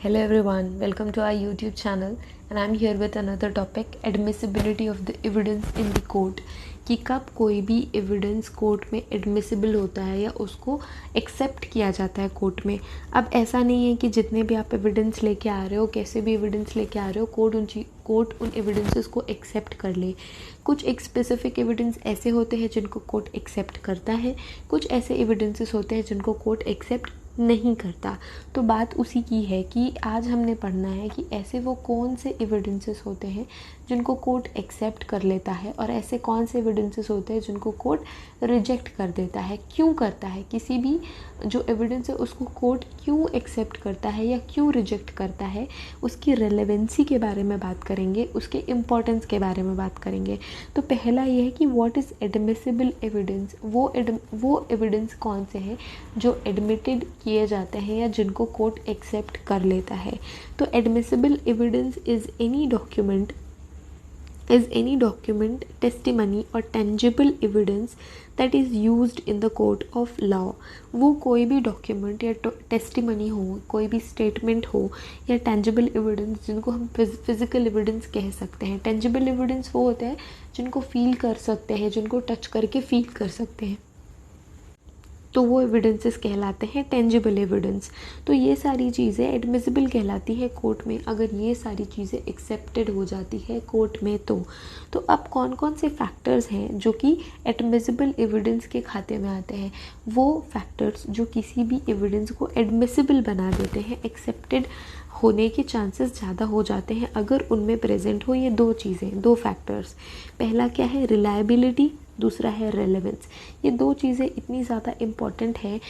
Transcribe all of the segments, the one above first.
Hello everyone, welcome to our YouTube channel and I am here with another topic, admissibility of the evidence in the court। कि कब कोई भी evidence court में admissible होता है या उसको एक्सेप्ट किया जाता है कोर्ट में। अब ऐसा नहीं है कि जितने भी आप एविडेंस लेके आ रहे हो, कैसे भी एविडेंस लेके आ रहे हो, कोर्ट उन एविडेंसेस को एक्सेप्ट कर ले। कुछ एक स्पेसिफिक एविडेंस ऐसे होते हैं जिनको कोर्ट एक्सेप्ट करता है, कुछ ऐसे एविडेंसेस होते हैं जिनको कोर्ट एक्सेप्ट नहीं करता। तो बात उसी की है कि आज हमने पढ़ना है कि ऐसे वो कौन से एविडेंसेस होते हैं जिनको कोर्ट एक्सेप्ट कर लेता है और ऐसे कौन से एविडेंसेस होते हैं जिनको कोर्ट रिजेक्ट कर देता है। क्यों करता है, किसी भी जो एविडेंस है उसको कोर्ट क्यों एक्सेप्ट करता है या क्यों रिजेक्ट करता है, उसकी रेलेवेंसी के बारे में बात करेंगे, उसके इम्पोर्टेंस के बारे में बात करेंगे। तो पहला ये है कि व्हाट इज़ एडमिसिबल एविडेंस। वो एविडेंस कौन से हैं जो एडमिटेड किए जाते हैं या जिनको कोर्ट एक्सेप्ट कर लेता है। तो admissible evidence is any document, testimony or tangible evidence that is used in the court of law। वो कोई भी डॉक्यूमेंट या टेस्टिमनी हो, कोई भी स्टेटमेंट हो या टेंजिबल एविडेंस, जिनको हम फिजिकल एविडेंस कह सकते हैं। टेंजिबल एविडेंस वो होते हैं जिनको फील कर सकते हैं, जिनको टच करके फील कर सकते हैं, तो वो एविडेंसेस कहलाते हैं टेंजिबल एविडेंस। तो ये सारी चीज़ें एडमिसिबल कहलाती है कोर्ट में अगर ये सारी चीज़ें एक्सेप्टेड हो जाती है कोर्ट में। तो अब कौन कौन से फैक्टर्स हैं जो कि एडमिसिबल एविडेंस के खाते में आते हैं। वो फैक्टर्स जो किसी भी एविडेंस को एडमिसिबल बना देते हैं, एक्सेप्टेड होने के चांसेस ज़्यादा हो जाते हैं अगर उनमें प्रेजेंट हो ये दो चीज़ें, दो फैक्टर्स। पहला क्या है, रिलायबिलिटी, दूसरा है रेलेवेंस। ये दो चीज़ें इतनी ज़्यादा इम्पॉर्टेंट है।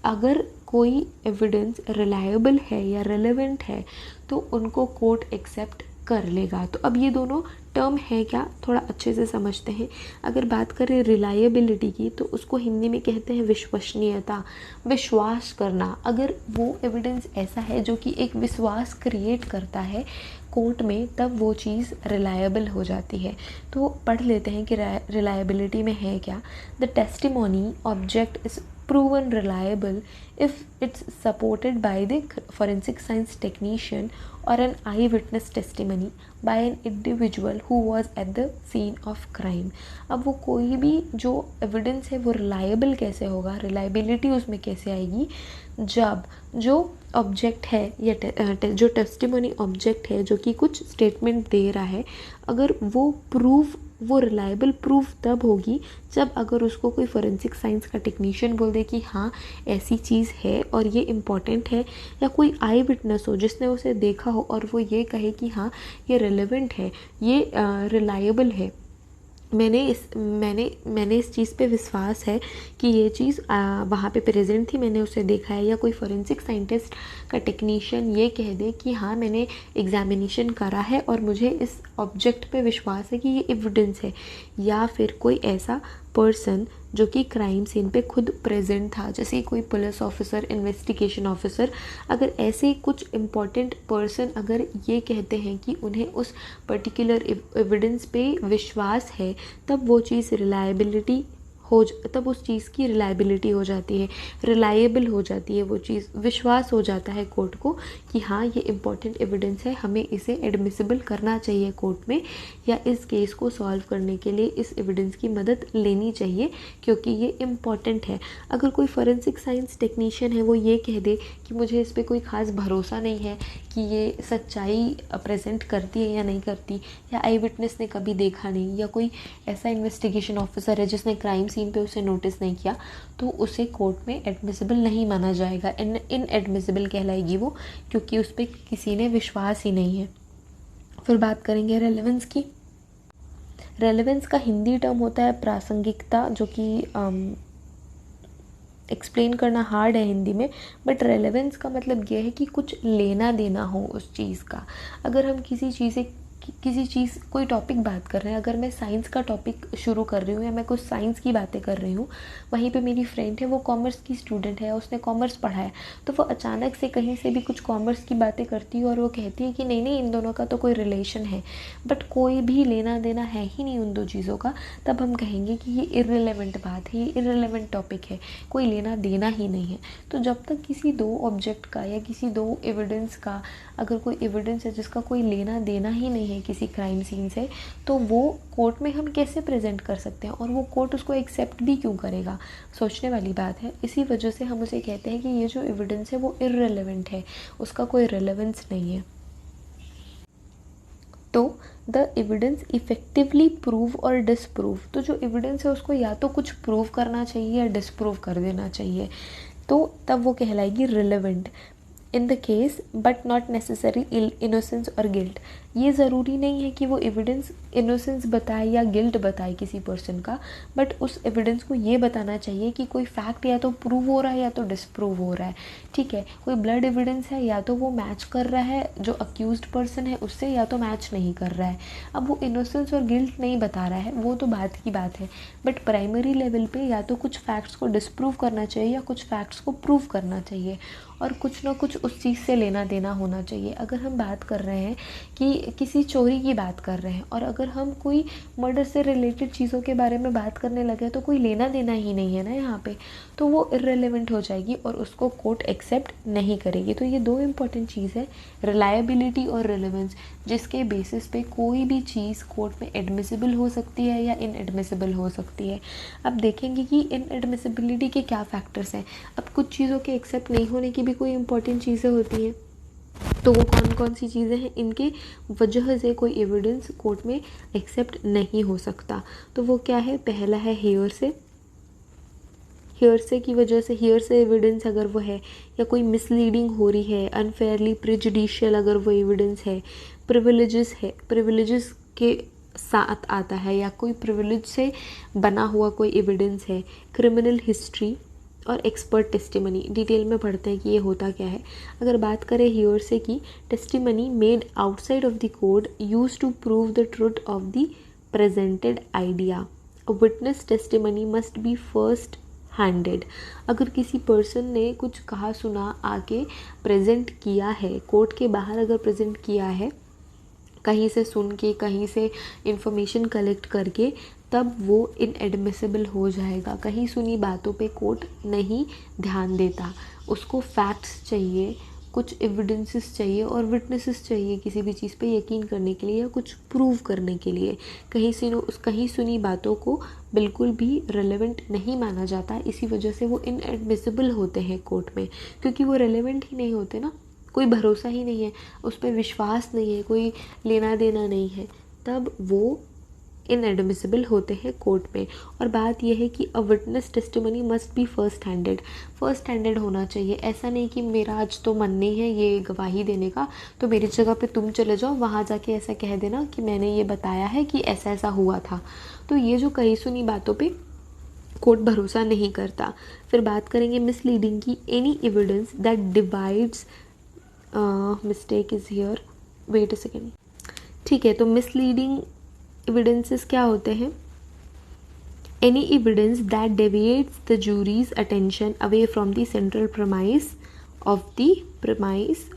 अगर कोई एविडेंस रिलायबल है या रेलेवेंट है तो उनको कोर्ट एक्सेप्ट कर लेगा। तो अब ये दोनों टर्म है क्या, थोड़ा अच्छे से समझते हैं। अगर बात करें रिलायबिलिटी की तो उसको हिंदी में कहते हैं विश्वसनीयता, विश्वास करना। अगर वो एविडेंस ऐसा है जो कि एक विश्वास क्रिएट करता है कोर्ट में, तब वो चीज़ रिलायबल हो जाती है। तो पढ़ लेते हैं कि रिलायबिलिटी में है क्या। The testimony object is proven reliable if it's supported by the forensic science technician or an eyewitness testimony by an individual who was at the scene of crime। अब वो कोई भी जो एविडेंस है वो रिलायबल कैसे होगा, रिलायबिलिटी उसमें कैसे आएगी, जब जो ऑब्जेक्ट है या जो टेस्टिमोनी ऑब्जेक्ट है जो कि कुछ स्टेटमेंट दे रहा है, अगर वो रिलायबल प्रूफ तब होगी जब अगर उसको कोई फोरेंसिक साइंस का टेक्नीशियन बोल दे कि हाँ ऐसी चीज़ है और ये इम्पॉर्टेंट है, या कोई आई विटनेस हो जिसने उसे देखा हो और वो ये कहे कि हाँ ये रेलेवेंट है, ये रिलायबल है, मैंने इस चीज़ पे विश्वास है कि ये चीज़ वहाँ पे प्रेजेंट थी, मैंने उसे देखा है। या कोई फोरेंसिक साइंटिस्ट का टेक्नीशियन ये कह दे कि हाँ मैंने एग्जामिनेशन करा है और मुझे इस ऑब्जेक्ट पे विश्वास है कि ये एविडेंस है। या फिर कोई ऐसा पर्सन जो कि क्राइम सीन पे खुद प्रेजेंट था, जैसे कोई पुलिस ऑफिसर, इन्वेस्टिगेशन ऑफिसर, अगर ऐसे कुछ इम्पॉर्टेंट पर्सन अगर ये कहते हैं कि उन्हें उस पर्टिकुलर एविडेंस पे विश्वास है, तब वो चीज़ तब उस चीज़ की रिलायबिलिटी हो जाती है, रिलायबल हो जाती है वो चीज़, विश्वास हो जाता है कोर्ट को कि हाँ ये इम्पॉर्टेंट एविडेंस है, हमें इसे एडमिसिबल करना चाहिए कोर्ट में, या इस केस को सॉल्व करने के लिए इस एविडेंस की मदद लेनी चाहिए क्योंकि ये इम्पॉर्टेंट है। अगर कोई फोरेंसिक साइंस टेक्नीशियन है वो ये कह दे कि मुझे इस पर कोई ख़ास भरोसा नहीं है कि ये सच्चाई प्रेजेंट करती है या नहीं करती, या आई विटनेस ने कभी देखा नहीं, या कोई ऐसा इन्वेस्टिगेशन ऑफिसर है जिसने क्राइम सीन पे उसे नोटिस नहीं किया, तो उसे कोर्ट में एडमिसिबल नहीं माना जाएगा, इनएडमिसिबल कहलाएगी वो, क्योंकि उस पर किसी ने विश्वास ही नहीं है। फिर बात करेंगे रेलेवेंस की। रेलेवेंस का हिंदी टर्म होता है प्रासंगिकता, जो कि एक्सप्लेन करना हार्ड है हिंदी में, बट रेलेवेंस का मतलब ये है कि कुछ लेना देना हो उस चीज़ का। अगर हम किसी चीज़ किसी चीज़ कोई टॉपिक बात कर रहे हैं, अगर मैं साइंस का टॉपिक शुरू कर रही हूँ या मैं कुछ साइंस की बातें कर रही हूँ, वहीं पे मेरी फ्रेंड है वो कॉमर्स की स्टूडेंट है, उसने कॉमर्स पढ़ा है, तो वो अचानक से कहीं से भी कुछ कॉमर्स की बातें करती है और वो कहती है कि नहीं नहीं इन दोनों का तो कोई रिलेशन है, बट कोई भी लेना देना है ही नहीं उन दो चीज़ों का, तब हम कहेंगे कि ये इर्रेलेवेंट बात है, ये इर्रेलेवेंट टॉपिक है, कोई लेना देना ही नहीं है। तो जब तक किसी दो ऑब्जेक्ट का या किसी दो एविडेंस का, अगर कोई एविडेंस है जिसका कोई लेना देना ही नहीं है किसी क्राइम सीन से, तो वो कोर्ट में हम कैसे प्रेजेंट कर सकते हैं और वो कोर्ट उसको एक्सेप्ट भी क्यों करेगा, सोचने वाली बात है। इसी वजह से हम उसे कहते हैं कि ये जो एविडेंस है वो इर्रेलेवेंट है, उसका कोई रेलेवेंस नहीं है। तो द एविडेंस इफ़ेक्टिवली प्रूव और डिसप्रूव, तो जो एविडेंस है उसको या तो कुछ प्रूव करना चाहिए या डिसप्रूव कर देना चाहिए, तो तब वो कहलाएगी relevant. In the case but not necessary innocence और गिल्ट, ये ज़रूरी नहीं है कि वो एविडेंस इनोसेंस बताए या गिल्ट बताए किसी पर्सन का, बट उस एविडेंस को ये बताना चाहिए कि कोई फैक्ट या तो प्रूव हो रहा है या तो डिसप्रूव हो रहा है। ठीक है, कोई ब्लड एविडेंस है, या तो वो मैच कर रहा है जो अक्यूज्ड पर्सन है उससे, या तो मैच नहीं कर रहा है। अब वो इनोसेंस और गिल्ट नहीं बता रहा है, वो तो बात की बात है, बट प्राइमरी लेवल पे या तो कुछ फैक्ट्स को डिसप्रूव करना चाहिए या कुछ फैक्ट्स को प्रूव करना चाहिए, और कुछ ना कुछ उस चीज़ से लेना देना होना चाहिए। अगर हम बात कर रहे हैं कि किसी चोरी की बात कर रहे हैं और अगर हम कोई मर्डर से रिलेटेड चीज़ों के बारे में बात करने लगे तो कोई लेना देना ही नहीं है ना यहाँ पे, तो वो इर्रेलेवेंट हो जाएगी और उसको कोर्ट एक्सेप्ट नहीं करेगी। तो ये दो इम्पॉर्टेंट चीज़ है, रिलायबिलिटी और रिलेवेंस, जिसके बेसिस पे कोई भी चीज़ कोर्ट में एडमिसिबल हो सकती है या इनएडमिसिबल हो सकती है। अब देखेंगे कि इनएडमिसिबिलिटी के क्या फैक्टर्स हैं। अब कुछ चीज़ों के एक्सेप्ट नहीं होने की भी कोई इंपॉर्टेंट चीज़ें होती हैं, तो वो कौन कौन सी चीज़ें हैं, इनके वजह से कोई एविडेंस कोर्ट में एक्सेप्ट नहीं हो सकता। तो वो क्या है, पहला है हेयरसे, हेयरसे की वजह से, हेयरसे एविडेंस अगर वो है, या कोई मिसलीडिंग हो रही है, अनफेयरली प्रेजुडिशियल अगर वो एविडेंस है, प्रिविलेजेस है, प्रिविलेजेस के साथ आता है या कोई प्रिविलेज से बना हुआ कोई एविडेंस है, क्रिमिनल हिस्ट्री और एक्सपर्ट टेस्टिमनी। डिटेल में पढ़ते हैं कि ये होता क्या है। अगर बात करें हेयरसे की, testimony made outside of the court used to prove the truth of the presented idea. A witness testimony must be first handed. अगर किसी पर्सन ने कुछ कहा सुना आके प्रेजेंट किया है, कोर्ट के बाहर अगर प्रेजेंट किया है, कहीं से सुन के, कहीं से इंफॉर्मेशन कलेक्ट करके, तब वो इनएडमिसिबल हो जाएगा। कहीं सुनी बातों पे कोर्ट नहीं ध्यान देता, उसको फैक्ट्स चाहिए, कुछ एविडेंसेस चाहिए और विटनेसेस चाहिए किसी भी चीज़ पे यकीन करने के लिए या कुछ प्रूव करने के लिए। कहीं सुनी बातों को बिल्कुल भी रेलेवेंट नहीं माना जाता, इसी वजह से वो इनएडमिसिबल होते हैं कोर्ट में, क्योंकि वो रेलेवेंट ही नहीं होते ना, कोई भरोसा ही नहीं है, उस पर विश्वास नहीं है, कोई लेना देना नहीं है, तब वो इनएडमिसिबल होते हैं कोर्ट में। और बात यह है कि अ witness testimony must be first handed, first handed होना चाहिए। ऐसा नहीं कि मेरा आज तो मन नहीं है ये गवाही देने का, तो मेरी जगह पे तुम चले जाओ, वहाँ जाके ऐसा कह देना कि मैंने ये बताया है कि ऐसा ऐसा हुआ था। तो ये जो कही सुनी बातों पे कोर्ट भरोसा नहीं करता। फिर बात करेंगे मिसलीडिंग की, any evidence that divides, mistake is here, wait a second. ठीक है, तो मिसलीडिंग एविडेंसेस क्या होते हैं, any evidence that deviates the jury's attention away from the central premise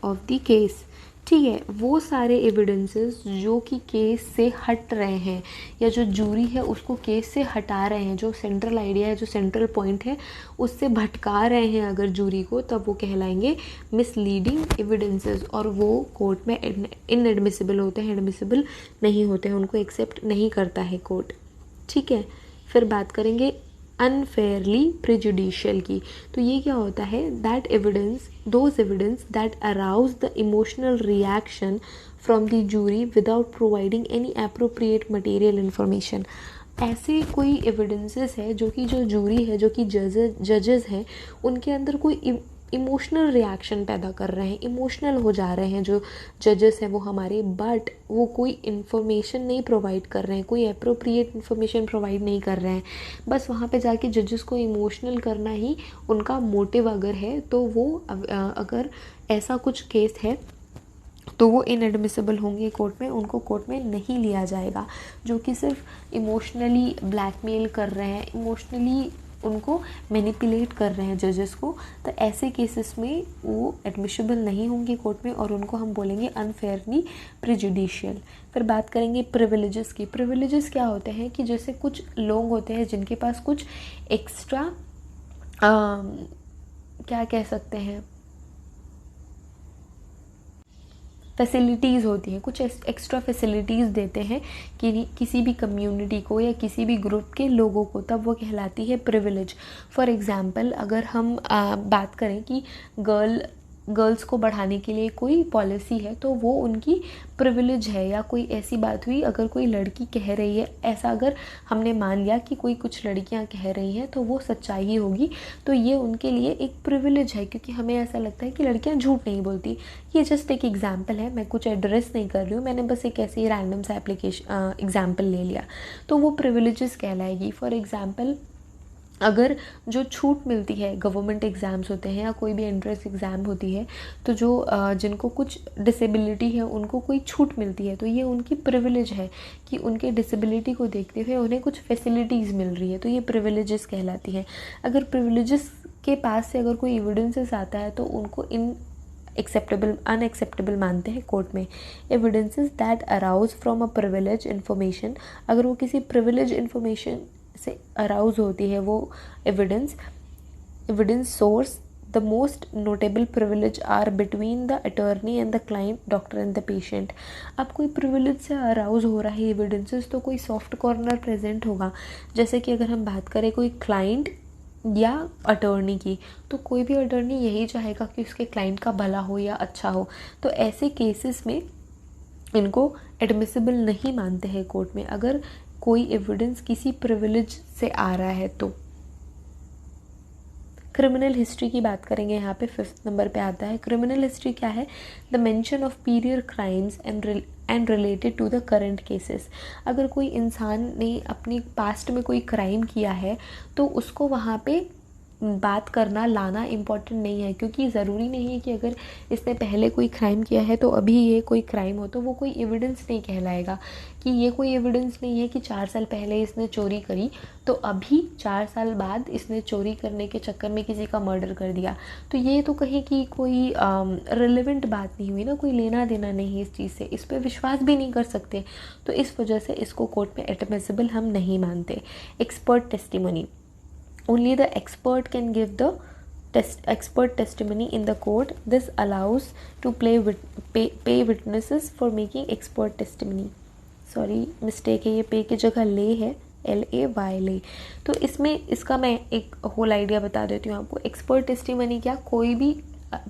of the case. ठीक है, वो सारे एविडेंसेस जो कि केस से हट रहे हैं या जो जूरी है उसको केस से हटा रहे हैं, जो सेंट्रल आइडिया है, जो सेंट्रल पॉइंट है, उससे भटका रहे हैं अगर जूरी को, तब वो कहलाएंगे मिसलीडिंग एविडेंसेस, और वो कोर्ट में इनएडमिसिबल होते हैं, एडमिसिबल नहीं होते हैं, उनको एक्सेप्ट नहीं करता है कोर्ट। ठीक है, फिर बात करेंगे अनफेयरली प्रेजुडिशियल की। तो ये क्या होता है, that evidence, those evidence that arouse the emotional reaction from the jury without providing any appropriate material information. ऐसे कोई एविडेंसेस है जो कि जो जूरी है, जो कि जजेस हैं, उनके अंदर कोई इमोशनल रिएक्शन पैदा कर रहे हैं, इमोशनल हो जा रहे हैं जो जजेस हैं वो हमारे, बट वो कोई इन्फॉर्मेशन नहीं प्रोवाइड कर रहे हैं, कोई अप्रोप्रिएट इन्फॉर्मेशन प्रोवाइड नहीं कर रहे हैं, बस वहाँ पे जाके जजेस को इमोशनल करना ही उनका मोटिव अगर है, तो वो अगर ऐसा कुछ केस है तो वो इनएडमिसिबल होंगे कोर्ट में, उनको कोर्ट में नहीं लिया जाएगा। जो कि सिर्फ इमोशनली ब्लैकमेल कर रहे हैं, इमोशनली उनको मैनिपुलेट कर रहे हैं जजेस को, तो ऐसे केसेस में वो एडमिसिबल नहीं होंगे कोर्ट में और उनको हम बोलेंगे अनफेयरली प्रेजुडिशियल। फिर बात करेंगे प्रिविलेजेस की। प्रिविलेजेस क्या होते हैं कि जैसे कुछ लोग होते हैं जिनके पास कुछ एक्स्ट्रा क्या कह सकते हैं, फैसिलिटीज़ होती हैं, कुछ एक्स्ट्रा फैसिलिटीज़ देते हैं कि किसी भी कम्युनिटी को या किसी भी ग्रुप के लोगों को, तब वो कहलाती है प्रिविलेज। फॉर एग्ज़ाम्पल अगर हम बात करें कि गर्ल्स को बढ़ाने के लिए कोई पॉलिसी है तो वो उनकी प्रिविलेज है। या कोई ऐसी बात हुई, अगर कोई लड़की कह रही है, ऐसा अगर हमने मान लिया कि कोई कुछ लड़कियां कह रही हैं तो वो सच्चाई ही होगी, तो ये उनके लिए एक प्रिविलेज है, क्योंकि हमें ऐसा लगता है कि लड़कियां झूठ नहीं बोलती। ये जस्ट एक एग्जाम्पल है, मैं कुछ एड्रेस नहीं कर रही हूँ, मैंने बस एक ऐसे ही रैंडम सा एग्जाम्पल ले लिया, तो वो प्रिविलेजेस कहलाएगी। फॉर एग्ज़ाम्पल अगर जो छूट मिलती है, गवर्नमेंट एग्ज़ाम्स होते हैं या कोई भी एंट्रेंस एग्ज़ाम होती है, तो जो जिनको कुछ डिसेबिलिटी है उनको कोई छूट मिलती है, तो ये उनकी प्रिविलेज है कि उनके डिसेबिलिटी को देखते हुए उन्हें कुछ फैसिलिटीज़ मिल रही है, तो ये प्रिविलेजेस कहलाती हैं। अगर प्रिविलेजेस के पास से अगर कोई एविडेंसेस आता है तो उनको अनएक्सेप्टेबल मानते हैं कोर्ट में। Evidences that arouse from a privilege information, अगर वो किसी प्रिविलेज इन्फॉर्मेशन से अराउज होती है वो evidence source, the most notable privilege are between the attorney and the client, doctor and the patient. अब कोई प्रिविलेज से अराउज हो रहा है एविडेंसेस, तो कोई सॉफ्ट कॉर्नर प्रेजेंट होगा। जैसे कि अगर हम बात करें कोई क्लाइंट या अटॉर्नी की, तो कोई भी अटॉर्नी यही चाहेगा कि उसके क्लाइंट का भला हो या अच्छा हो, तो ऐसे केसेस में इनको एडमिसिबल नहीं मानते हैं कोर्ट में, अगर कोई एविडेंस किसी प्रिविलेज से आ रहा है तो। क्रिमिनल हिस्ट्री की बात करेंगे, यहाँ पे 5th नंबर पे आता है। क्रिमिनल हिस्ट्री क्या है? The mention of prior crimes and related to the current cases. अगर कोई इंसान ने अपनी पास्ट में कोई क्राइम किया है तो उसको वहाँ पे बात करना, लाना इम्पॉर्टेंट नहीं है, क्योंकि ज़रूरी नहीं है कि अगर इसने पहले कोई क्राइम किया है तो अभी ये कोई क्राइम हो, तो वो कोई एविडेंस नहीं कहलाएगा। कि ये कोई एविडेंस नहीं है कि 4 साल पहले इसने चोरी करी तो अभी 4 साल बाद इसने चोरी करने के चक्कर में किसी का मर्डर कर दिया, तो ये तो कहीं की कोई रिलेवेंट बात नहीं हुई ना, कोई लेना देना नहीं है इस चीज़ से, इस पर विश्वास भी नहीं कर सकते, तो इस वजह से इसको कोर्ट में एडमिसिबल हम नहीं मानते। Expert testimony, only the expert can give the expert testimony in the court. This allows to pay witnesses for making expert testimony. Sorry mistake है, ये पे की जगह ले है, LAY ले। तो इसमें इसका मैं एक होल आइडिया बता देती हूँ आपको। एक्सपर्ट टेस्टिमनी क्या, कोई भी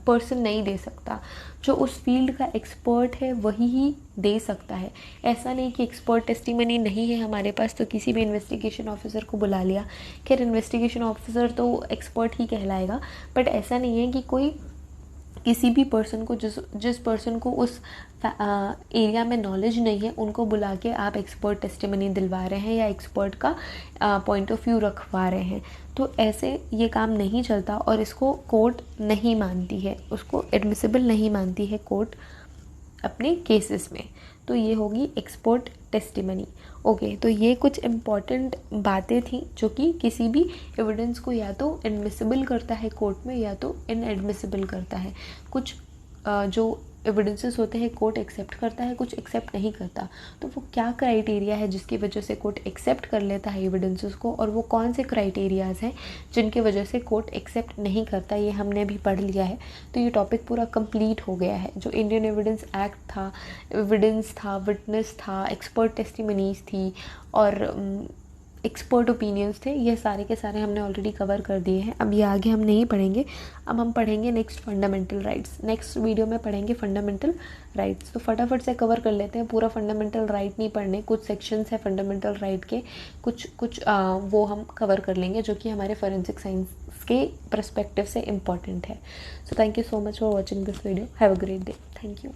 पर्सन नहीं दे सकता, जो उस फील्ड का एक्सपर्ट है वही ही दे सकता है। ऐसा नहीं कि एक्सपर्ट टेस्टिमनी नहीं है हमारे पास तो किसी भी इन्वेस्टिगेशन ऑफिसर को बुला लिया। खैर इन्वेस्टिगेशन ऑफिसर तो एक्सपर्ट ही कहलाएगा, बट ऐसा नहीं है कि कोई किसी भी पर्सन को, जिस पर्सन को उस एरिया में नॉलेज नहीं है उनको बुला के आप एक्सपर्ट टेस्टिमनी दिलवा रहे हैं या एक्सपर्ट का पॉइंट ऑफ व्यू रखवा रहे हैं, तो ऐसे ये काम नहीं चलता और इसको कोर्ट नहीं मानती है, उसको एडमिसिबल नहीं मानती है कोर्ट अपने केसेस में। तो ये होगी एक्सपर्ट टेस्टिमनी। ओके, तो ये कुछ इम्पॉर्टेंट बातें थी जो कि किसी भी एविडेंस को या तो एडमिसिबल करता है कोर्ट में या तो इनएडमिसिबल करता है। कुछ जो एविडेंसेस होते हैं कोर्ट एक्सेप्ट करता है, कुछ एक्सेप्ट नहीं करता। तो वो क्या क्राइटेरिया है जिसकी वजह से कोर्ट एक्सेप्ट कर लेता है एविडेंसेस को, और वो कौन से क्राइटेरियाज हैं जिनके वजह से कोर्ट एक्सेप्ट नहीं करता, ये हमने भी पढ़ लिया है। तो ये टॉपिक पूरा कंप्लीट हो गया है। जो इंडियन एविडेंस एक्ट था, एविडेंस था, विटनेस था, एक्सपर्ट टेस्टिमनीज थी और एक्सपर्ट ओपिनियंस थे, ये सारे के सारे हमने ऑलरेडी कवर कर दिए हैं। अब ये आगे हम नहीं पढ़ेंगे, अब हम पढ़ेंगे next fundamental rights. Next video में पढ़ेंगे फंडामेंटल राइट्स। तो फटाफट से कवर कर लेते हैं, पूरा फंडामेंटल राइट नहीं पढ़ने, कुछ सेक्शंस है फंडामेंटल राइट के, कुछ वो हम कवर कर लेंगे जो कि हमारे फॉरेंसिक साइंस के परस्पेक्टिव से इम्पॉर्टेंट है। So thank you so much for watching this video. Have a great day. Thank you.